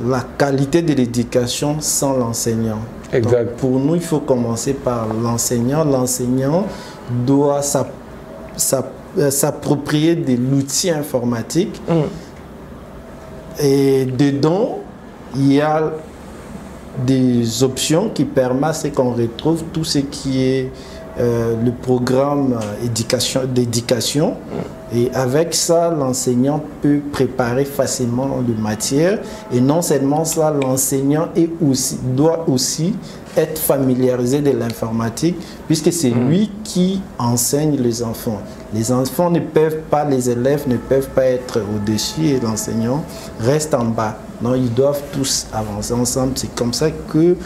la qualité de l'éducation sans l'enseignant.
Exact.
Donc, pour nous, il faut commencer par l'enseignant. L'enseignant doit s'approprier de l'outil informatique. Et dedans, il y a des options qui permettent qu'on retrouve tout ce qui est le programme d'éducation. Et avec ça, l'enseignant peut préparer facilement les matières. Et non seulement ça, l'enseignant doit aussi être familiarisé de l'informatique, puisque c'est lui qui enseigne les enfants. Les enfants ne peuvent pas, les élèves ne peuvent pas être au-dessus et l'enseignant reste en bas. Non, ils doivent tous avancer ensemble. C'est comme ça que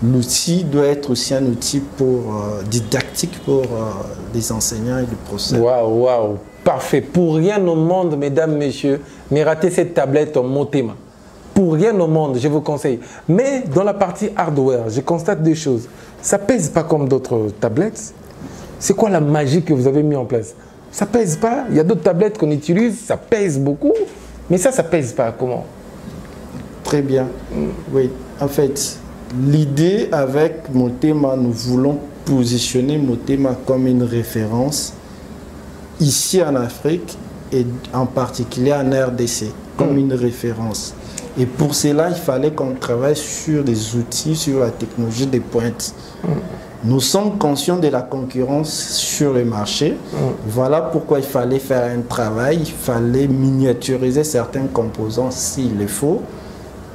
l'outil doit être aussi un outil didactique pour les enseignants et les professeurs.
Waouh. Parfait. Pour rien au monde, mesdames, messieurs, ne ratez cette tablette en Motema. Pour rien au monde, je vous conseille. Mais dans la partie hardware, je constate deux choses. Ça ne pèse pas comme d'autres tablettes. C'est quoi la magie que vous avez mis en place? Ça ne pèse pas. Il y a d'autres tablettes qu'on utilise, ça pèse beaucoup. Mais ça ne pèse pas. Comment?
Très bien. Oui, en fait, l'idée avec Motema, nous voulons positionner Motema comme une référence ici en Afrique et en particulier en RDC, comme une référence. Et pour cela, il fallait qu'on travaille sur les outils, sur la technologie des pointes. Nous sommes conscients de la concurrence sur le marché. Voilà pourquoi il fallait faire un travail, il fallait miniaturiser certains composants s'il le faut,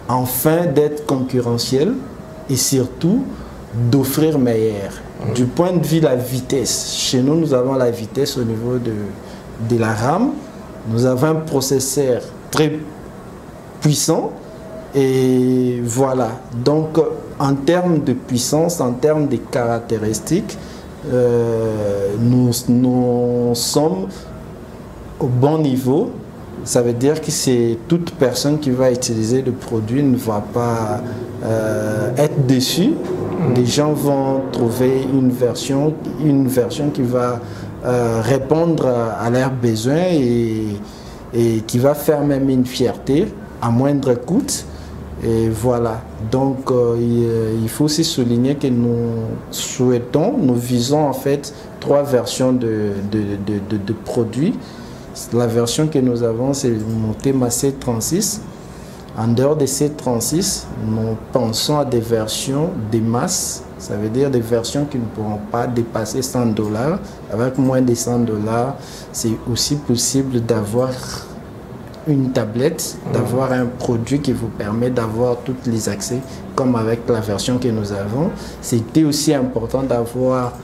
afin d'être concurrentiel et surtout d'offrir meilleur. Du point de vue de la vitesse, chez nous, nous avons la vitesse au niveau de la RAM. Nous avons un processeur très puissant et voilà. Donc, en termes de puissance, en termes de caractéristiques, nous sommes au bon niveau. Ça veut dire que c'est toute personne qui va utiliser le produit ne va pas être déçue. Les gens vont trouver une version qui va répondre à leurs besoins et qui va faire même une fierté à moindre coût. Et voilà. Donc, il faut aussi souligner que nous visons en fait 3 versions de produits. La version que nous avons, c'est le Motema C36. En dehors de C36, nous pensons à des versions de masse. Ça veut dire des versions qui ne pourront pas dépasser $100. Avec moins de $100, c'est aussi possible d'avoir une tablette, d'avoir un produit qui vous permet d'avoir tous les accès, comme avec la version que nous avons. C'était aussi important d'avoir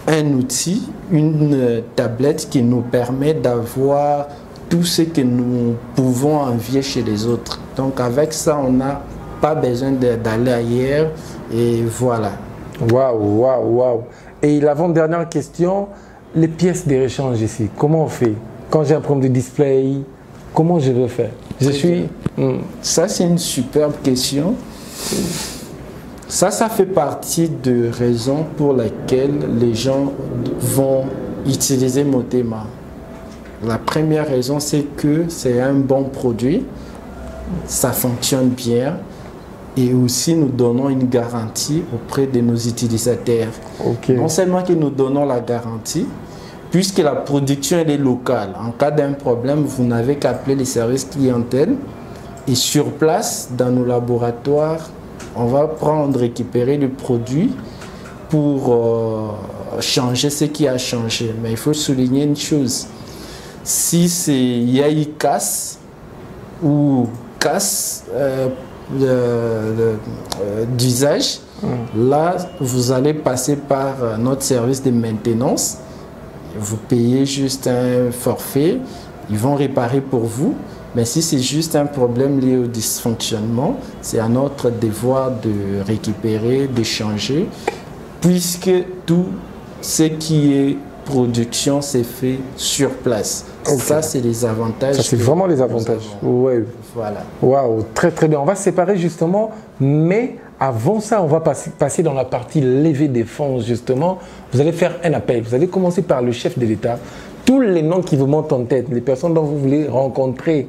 un outil, une tablette qui nous permet d'avoir tout ce que nous pouvons envier chez les autres. Donc avec ça, on n'a pas besoin d'aller ailleurs et voilà.
Waouh, waouh, waouh. Et l'avant-dernière question, les pièces de réchange ici, comment on fait? Quand j'ai un problème de display, comment je vais faire?
Ça, c'est une superbe question. Ça fait partie de raisons pour lesquelles les gens vont utiliser Motema. La première raison, c'est que c'est un bon produit, ça fonctionne bien et aussi nous donnons une garantie auprès de nos utilisateurs. Non seulement que nous donnons la garantie, puisque la production elle est locale. En cas d'un problème, vous n'avez qu'à appeler les services clientèle et sur place, dans nos laboratoires, on va récupérer le produit pour changer ce qui a changé. Mais il faut souligner une chose. Si il y a eu casse ou casse d'usage, là, vous allez passer par notre service de maintenance. Vous payez juste un forfait, ils vont réparer pour vous. Mais si c'est juste un problème lié au dysfonctionnement, c'est à notre devoir de récupérer, de changer, puisque tout ce qui est production, c'est fait sur place. Ça, c'est les avantages.
Ça, c'est vraiment les avantages. Ouais.
Voilà.
Waouh, très très bien. On va se séparer justement, mais avant ça, on va passer dans la partie levée des fonds justement. Vous allez faire un appel. Vous allez commencer par le chef de l'État. Tous les noms qui vous montent en tête, les personnes dont vous voulez rencontrer,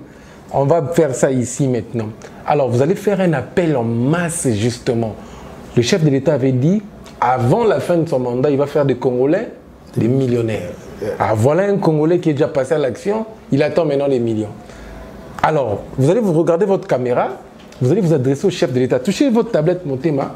on va faire ça ici maintenant. Alors, vous allez faire un appel en masse justement. Le chef de l'État avait dit, avant la fin de son mandat, il va faire des Congolais des millionnaires. Alors, voilà un Congolais qui est déjà passé à l'action, il attend maintenant les millions. Alors, vous allez vous regarder votre caméra, vous allez vous adresser au chef de l'État. Touchez votre tablette Motema.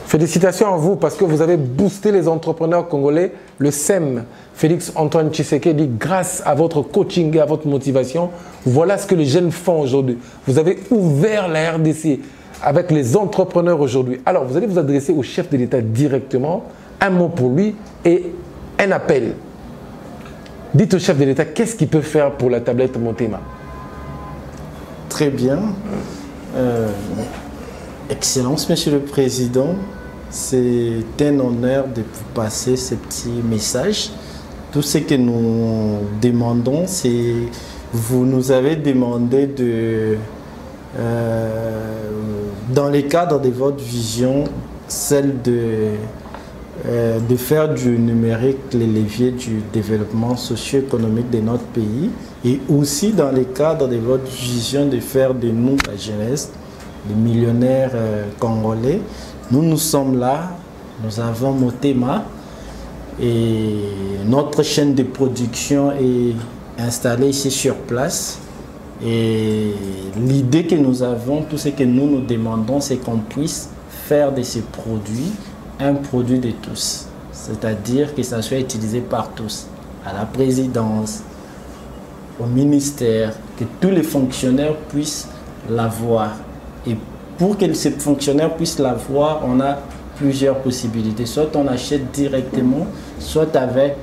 Félicitations à vous parce que vous avez boosté les entrepreneurs congolais. Le SEM, Félix Antoine Tshisekedi, grâce à votre coaching et à votre motivation, voilà ce que les jeunes font aujourd'hui. Vous avez ouvert la RDC avec les entrepreneurs aujourd'hui. Alors, vous allez vous adresser au chef de l'État directement, un mot pour lui et un appel. Dites au chef de l'État qu'est-ce qu'il peut faire pour la tablette Motema.
Très bien. Excellence, Monsieur le Président. C'est un honneur de vous passer ces petits messages. Tout ce que nous demandons, c'est vous nous avez demandé de, dans le cadre de votre vision, celle de faire du numérique les leviers du développement socio-économique de notre pays et aussi dans le cadre de votre vision de faire de nous, la jeunesse, des millionnaires congolais. Nous sommes là nous avons Motema et notre chaîne de production est installée ici sur place. Et l'idée que nous avons, tout ce que nous demandons, c'est qu'on puisse faire de ces produits un produit de tous. C'est-à-dire que ça soit utilisé par tous, à la présidence, au ministère, que tous les fonctionnaires puissent l'avoir. Et pour que ces fonctionnaires puissent l'avoir, on a plusieurs possibilités. Soit on achète directement, soit avec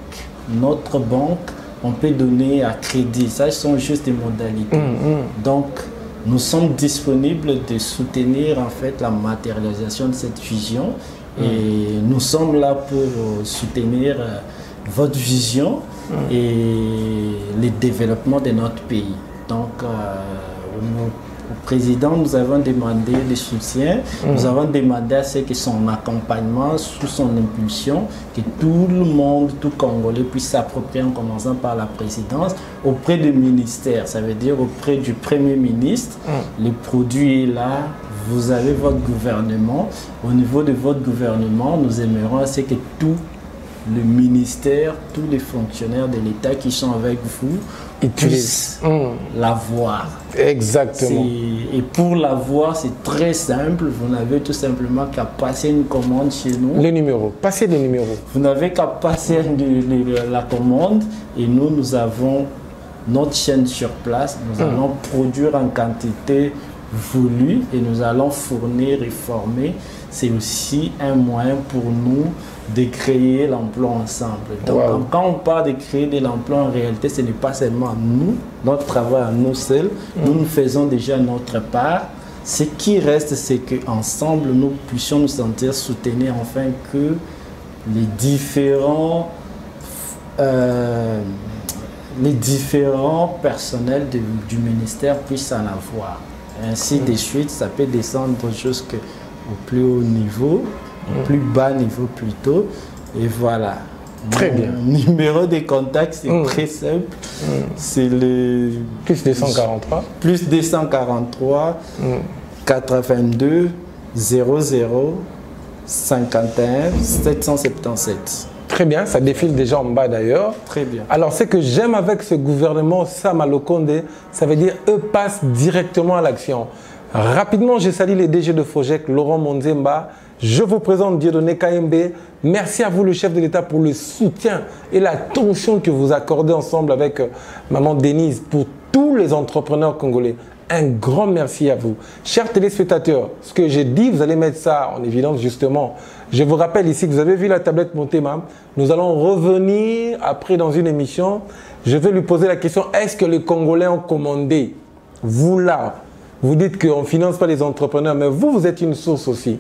notre banque, on peut donner à crédit. Ça, ce sont juste des modalités. Donc, nous sommes disponibles de soutenir en fait la matérialisation de cette vision. Et nous sommes là pour soutenir votre vision et le développement de notre pays. Donc, au président, nous avons demandé le soutien, nous avons demandé à ce que son accompagnement, sous son impulsion, que tout le monde, tout Congolais puisse s'approprier en commençant par la présidence, auprès du ministère, ça veut dire auprès du Premier ministre. Le produit est là, vous avez votre gouvernement. Au niveau de votre gouvernement, nous aimerions à ce que tout le ministère, tous les fonctionnaires de l'État qui sont avec vous puissent l'avoir.
Exactement.
Et pour l'avoir, c'est très simple. Vous n'avez tout simplement qu'à passer une commande chez nous.
Le numéro, passez le numéro.
Vous n'avez qu'à passer la commande et nous avons notre chaîne sur place. Nous allons produire en quantité voulue et nous allons fournir et former. C'est aussi un moyen pour nous de créer l'emploi ensemble. Donc, quand on parle de créer de l'emploi, en réalité, ce n'est pas seulement nous, notre travail à nous seuls. Nous faisons déjà notre part. Ce qui reste, c'est qu'ensemble, nous puissions nous sentir soutenus afin que les différents personnels du ministère puissent en avoir. Ainsi de suite, ça peut descendre jusqu'au plus haut niveau, au plus bas niveau plutôt. Et voilà.
Très bien.
Numéro de contact, c'est très simple. C'est le...
Plus 243.
Plus 243 82 00 51 777.
Très bien, ça défile déjà en bas d'ailleurs.
Très bien.
Alors, ce que j'aime avec ce gouvernement Sama Lokonde, ça veut dire eux passent directement à l'action. Rapidement, je salue les DG de Fojek, Laurent Monzemba. Je vous présente Dieudonné Kayembe. Merci à vous, le chef de l'État, pour le soutien et l'attention que vous accordez ensemble avec Maman Denise pour tous les entrepreneurs congolais. Un grand merci à vous. Chers téléspectateurs, ce que j'ai dit, vous allez mettre ça en évidence justement. Je vous rappelle ici que vous avez vu la tablette Motema. Nous allons revenir après dans une émission. Je vais lui poser la question, est-ce que les Congolais ont commandé? Vous là, vous dites qu'on ne finance pas les entrepreneurs, mais vous êtes une source aussi.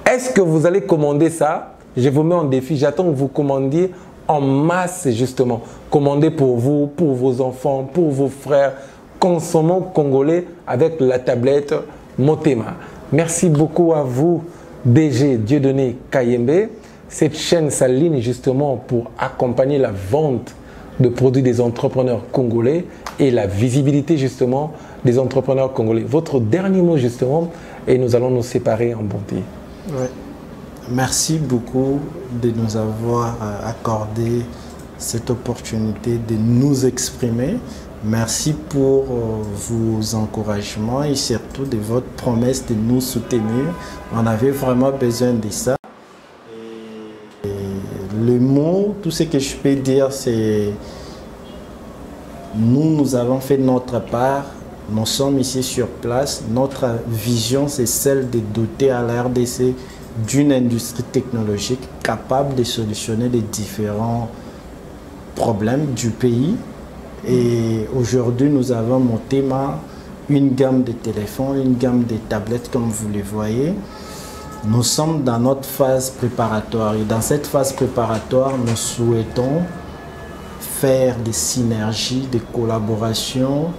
Est-ce que vous allez commander ça? Je vous mets en défi, j'attends que vous commandiez en masse justement. Commandez pour vous, pour vos enfants, pour vos frères. Consommons congolais avec la tablette Motema. Merci beaucoup à vous, DG Dieudonné Kayembe. Cette chaîne s'aligne justement pour accompagner la vente de produits des entrepreneurs congolais et la visibilité justement des entrepreneurs congolais. Votre dernier mot justement et nous allons nous séparer en bonté.
Ouais. Merci beaucoup de nous avoir accordé cette opportunité de nous exprimer. Merci pour vos encouragements et surtout de votre promesse de nous soutenir. On avait vraiment besoin de ça. Et le mot, tout ce que je peux dire, c'est nous avons fait notre part. Nous sommes ici sur place. Notre vision, c'est celle de doter à la RDC d'une industrie technologique capable de solutionner les différents problèmes du pays. Et aujourd'hui, nous avons Motema, une gamme de téléphones, une gamme de tablettes, comme vous le voyez. Nous sommes dans notre phase préparatoire. Et dans cette phase préparatoire, nous souhaitons faire des synergies, des collaborations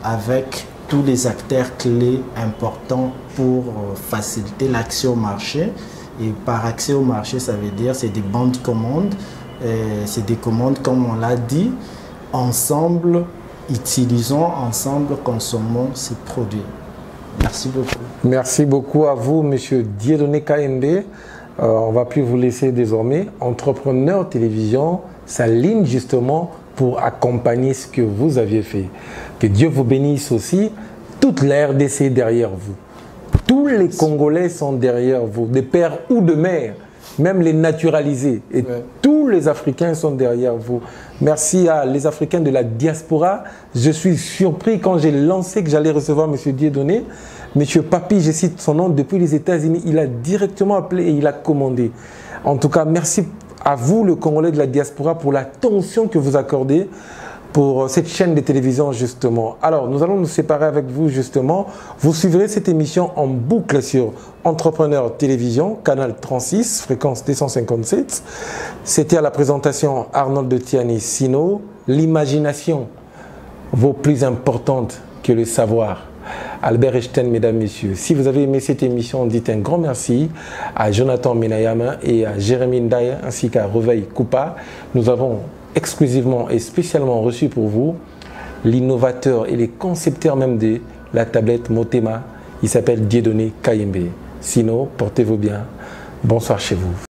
avec tous les acteurs clés importants pour faciliter l'accès au marché. Et par accès au marché, ça veut dire c'est des bons de commande. C'est des commandes, comme on l'a dit. Ensemble, utilisons, ensemble, consommons ces produits. Merci beaucoup.
Merci beaucoup à vous, Monsieur Dieudonné Kayembe. on ne va plus vous laisser désormais. Entrepreneur Télévision s'aligne justement pour accompagner ce que vous aviez fait. Que Dieu vous bénisse aussi. Toute la RDC est derrière vous. Tous les Congolais sont derrière vous, de père ou de mère, même les naturalisés. Et tous les Africains sont derrière vous. Merci à les Africains de la diaspora. Je suis surpris quand j'ai lancé que j'allais recevoir M. Dieudonné. M. Papi, je cite son nom, depuis les États-Unis, il a directement appelé et il a commandé. En tout cas, merci à vous, le Congolais de la diaspora, pour l'attention que vous accordez pour cette chaîne de télévision, justement. Alors, nous allons nous séparer avec vous, justement. Vous suivrez cette émission en boucle sur Entrepreneur Télévision, canal 36, fréquence 257. C'était à la présentation Arnold de Tiani Sino. L'imagination vaut plus importante que le savoir. Albert Einstein, mesdames, messieurs. Si vous avez aimé cette émission, dites un grand merci à Jonathan Menayama et à Jérémy Ndaya, ainsi qu'à Reveil Koupa. Nous avons exclusivement et spécialement reçu pour vous l'innovateur et les concepteurs même de la tablette Motema. Il s'appelle Dieudonné Kayembe. Sinon, portez-vous bien. Bonsoir chez vous.